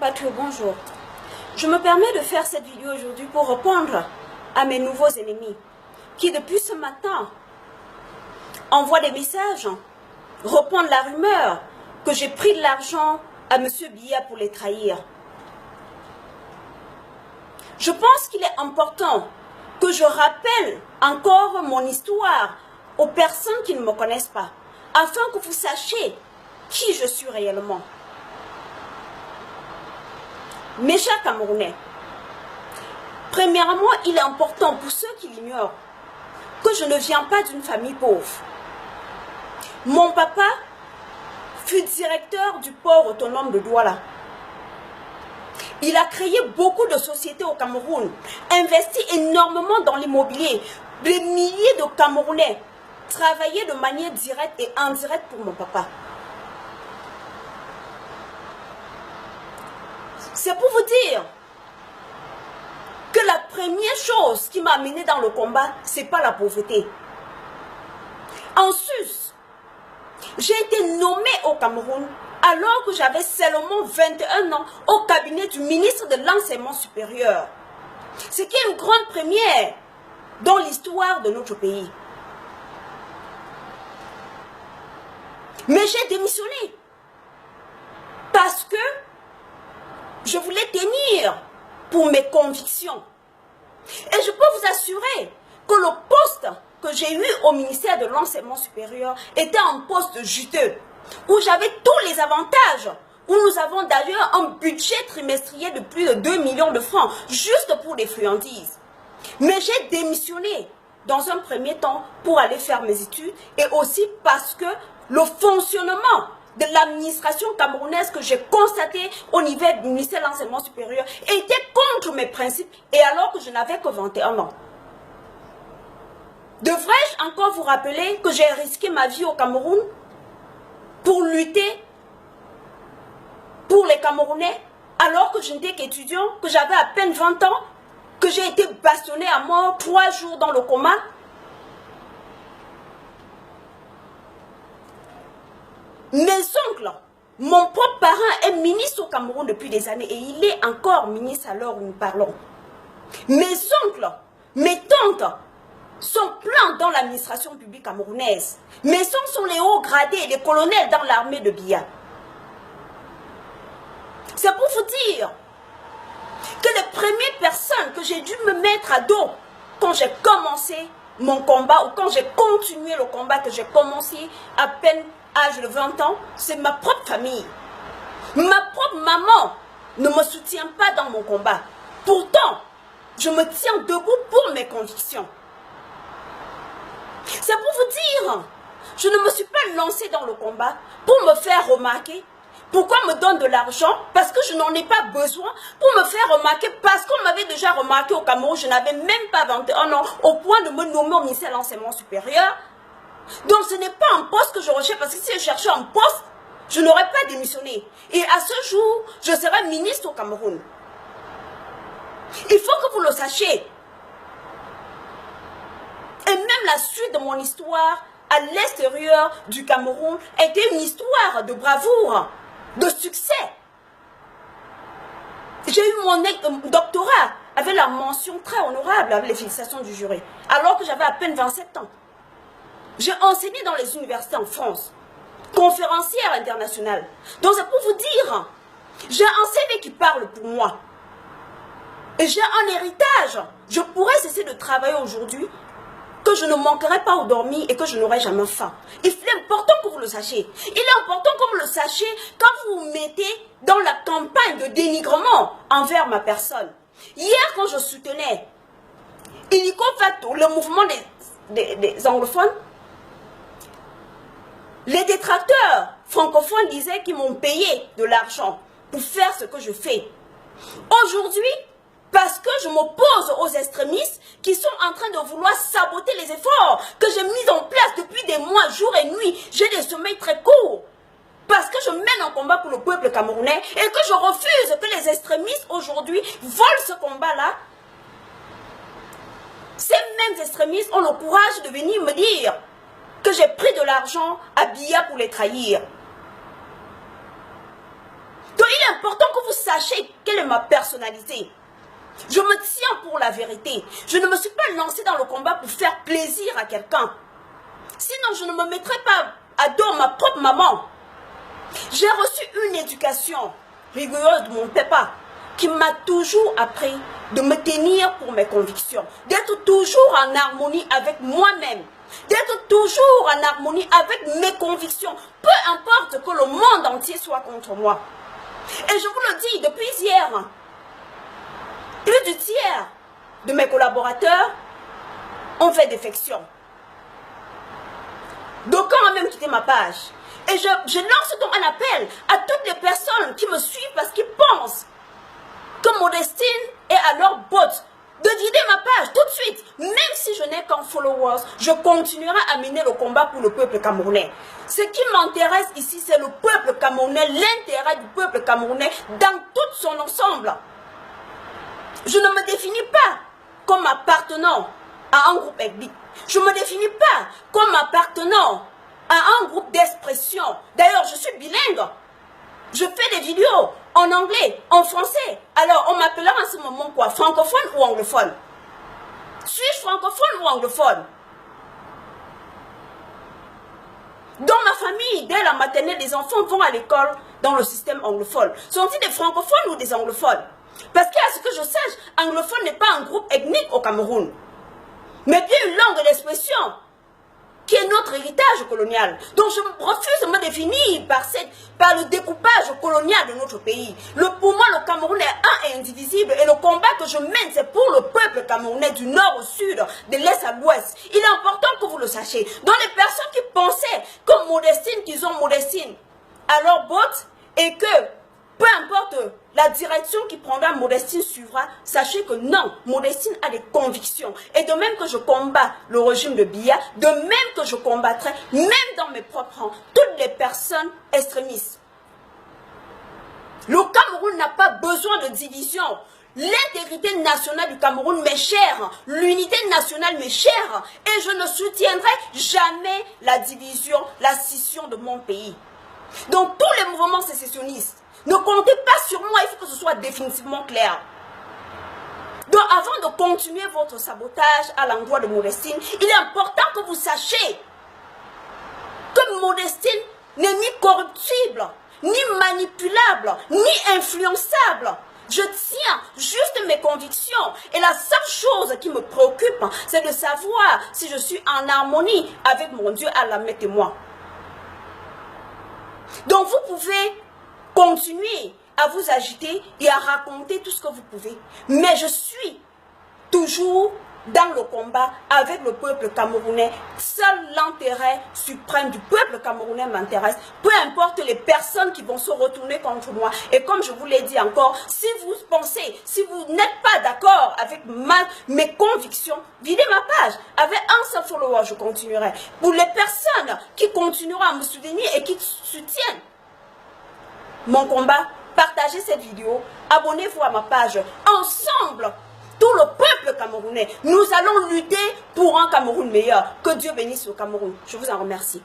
Patriot, bonjour. Je me permets de faire cette vidéo aujourd'hui pour répondre à mes nouveaux ennemis qui, depuis ce matin, envoient des messages, répondent la rumeur que j'ai pris de l'argent à M. Biya pour les trahir. Je pense qu'il est important que je rappelle encore mon histoire aux personnes qui ne me connaissent pas, afin que vous sachiez qui je suis réellement. Mes chers Camerounais, premièrement, il est important pour ceux qui l'ignorent que je ne viens pas d'une famille pauvre. Mon papa fut directeur du port autonome de Douala. Il a créé beaucoup de sociétés au Cameroun, investi énormément dans l'immobilier. Des milliers de Camerounais travaillaient de manière directe et indirecte pour mon papa. C'est pour vous dire que la première chose qui m'a amené dans le combat, ce n'est pas la pauvreté. En sus, j'ai été nommée au Cameroun alors que j'avais seulement 21 ans au cabinet du ministre de l'Enseignement supérieur. Ce qui est une grande première dans l'histoire de notre pays. Mais j'ai démissionné parce que je voulais tenir pour mes convictions. Et je peux vous assurer que le poste que j'ai eu au ministère de l'Enseignement supérieur était un poste juteux, où j'avais tous les avantages, où nous avons d'ailleurs un budget trimestriel de plus de 2 millions de francs, juste pour les friandises. Mais j'ai démissionné dans un premier temps pour aller faire mes études, et aussi parce que le fonctionnement de l'administration camerounaise que j'ai constaté au niveau du ministère de l'Enseignement supérieur était contre mes principes, et alors que je n'avais que 21 ans. Devrais-je encore vous rappeler que j'ai risqué ma vie au Cameroun pour lutter pour les Camerounais, alors que je n'étais qu'étudiant, que j'avais à peine 20 ans, que j'ai été bastonné à mort 3 jours dans le coma? Mes oncles, mon propre parent est ministre au Cameroun depuis des années et il est encore ministre à l'heure où nous parlons. Mes oncles, mes tantes sont pleins dans l'administration publique camerounaise. Mes oncles sont les hauts gradés et les colonels dans l'armée de Biya. C'est pour vous dire que les premières personnes que j'ai dû me mettre à dos quand j'ai commencé mon combat, ou quand j'ai continué le combat que j'ai commencé à peine âge de 20 ans, c'est ma propre famille. Ma propre maman ne me soutient pas dans mon combat. Pourtant, je me tiens debout pour mes convictions. C'est pour vous dire, je ne me suis pas lancée dans le combat pour me faire remarquer. Pourquoi me donne de l'argent? Parce que je n'en ai pas besoin. Pour me faire remarquer, parce qu'on m'avait déjà remarqué au Cameroun, je n'avais même pas 21 ans, au point de me nommer au ministère de l'Enseignement supérieur. Donc ce n'est pas un poste que je recherche, parce que si je cherchais un poste, je n'aurais pas démissionné. Et à ce jour, je serai ministre au Cameroun. Il faut que vous le sachiez. Et même la suite de mon histoire à l'extérieur du Cameroun était une histoire de bravoure, de succès. J'ai eu mon doctorat avec la mention très honorable, avec les félicitations du jury, alors que j'avais à peine 27 ans. J'ai enseigné dans les universités en France, conférencière internationale. Donc c'est pour vous dire, j'ai un CV qui parle pour moi. Et j'ai un héritage. Je pourrais cesser de travailler aujourd'hui, que je ne manquerai pas au dormir et que je n'aurai jamais faim. Il est important que vous le sachiez. Il est important que vous le sachiez quand vous vous mettez dans la campagne de dénigrement envers ma personne. Hier, quand je soutenais Illico Fatou, le mouvement des anglophones, les détracteurs francophones disaient qu'ils m'ont payé de l'argent pour faire ce que je fais. Aujourd'hui, parce que je m'oppose aux extrémistes qui sont en train de vouloir saboter les efforts que j'ai mis en place depuis des mois, jour et nuit. J'ai des sommeils très courts. Parce que je mène un combat pour le peuple camerounais et que je refuse que les extrémistes aujourd'hui volent ce combat-là. Ces mêmes extrémistes ont le courage de venir me dire que j'ai pris de l'argent à Biya pour les trahir. Donc il est important que vous sachiez quelle est ma personnalité. Je me tiens pour la vérité. Je ne me suis pas lancée dans le combat pour faire plaisir à quelqu'un. Sinon, je ne me mettrais pas à dos ma propre maman. J'ai reçu une éducation rigoureuse de mon papa qui m'a toujours appris de me tenir pour mes convictions, d'être toujours en harmonie avec moi-même, d'être toujours en harmonie avec mes convictions, peu importe que le monde entier soit contre moi. Et je vous le dis, depuis hier, plus du tiers de mes collaborateurs ont fait défection. D'aucuns ont même quitté ma page. Et je lance donc un appel à toutes les personnes qui me suivent parce qu'ils pensent que Modestine est à leur botte de vider ma page tout de suite. Même si je n'ai qu'un followers, je continuerai à mener le combat pour le peuple camerounais. Ce qui m'intéresse ici, c'est le peuple camerounais, l'intérêt du peuple camerounais dans tout son ensemble. Je ne me définis pas comme appartenant à un groupe ethnique. Je ne me définis pas comme appartenant à un groupe d'expression. D'ailleurs, je suis bilingue. Je fais des vidéos en anglais, en français. Alors, on m'appellera en ce moment quoi? Francophone ou anglophone? Suis-je francophone ou anglophone? Dans ma famille, dès la maternelle, les enfants vont à l'école dans le système anglophone. Sont-ils des francophones ou des anglophones? Parce qu'à ce que je sache, anglophone n'est pas un groupe ethnique au Cameroun, mais bien une langue d'expression qui est notre héritage colonial. Donc je refuse de me définir par le découpage colonial de notre pays. Pour moi, le Cameroun est un et indivisible. Et le combat que je mène, c'est pour le peuple camerounais du nord au sud, de l'est à l'ouest. Il est important que vous le sachiez. Donc les personnes qui pensaient que Modestine, qu'ils ont Modestine à leur botte et que peu importe la direction qui prendra, Modestine suivra. Sachez que non, Modestine a des convictions. Et de même que je combats le régime de Biya, de même que je combattrai, même dans mes propres rangs, toutes les personnes extrémistes. Le Cameroun n'a pas besoin de division. L'intégrité nationale du Cameroun m'est chère. L'unité nationale m'est chère. Et je ne soutiendrai jamais la division, la scission de mon pays. Donc tous les mouvements sécessionnistes, ne comptez pas sur moi, il faut que ce soit définitivement clair. Donc avant de continuer votre sabotage à l'endroit de Modestine, il est important que vous sachiez que Modestine n'est ni corruptible, ni manipulable, ni influençable. Je tiens juste mes convictions. Et la seule chose qui me préoccupe, c'est de savoir si je suis en harmonie avec mon Dieu, Allah, et moi. Donc vous pouvez continuez à vous agiter et à raconter tout ce que vous pouvez. Mais je suis toujours dans le combat avec le peuple camerounais. Seul l'intérêt suprême du peuple camerounais m'intéresse. Peu importe les personnes qui vont se retourner contre moi. Et comme je vous l'ai dit encore, si vous pensez, si vous n'êtes pas d'accord avec mes convictions, videz ma page. Avec un seul follower, je continuerai. Pour les personnes qui continueront à me soutenir et qui soutiennent mon combat, partagez cette vidéo, abonnez-vous à ma page. Ensemble, tout le peuple camerounais, nous allons lutter pour un Cameroun meilleur. Que Dieu bénisse le Cameroun. Je vous en remercie.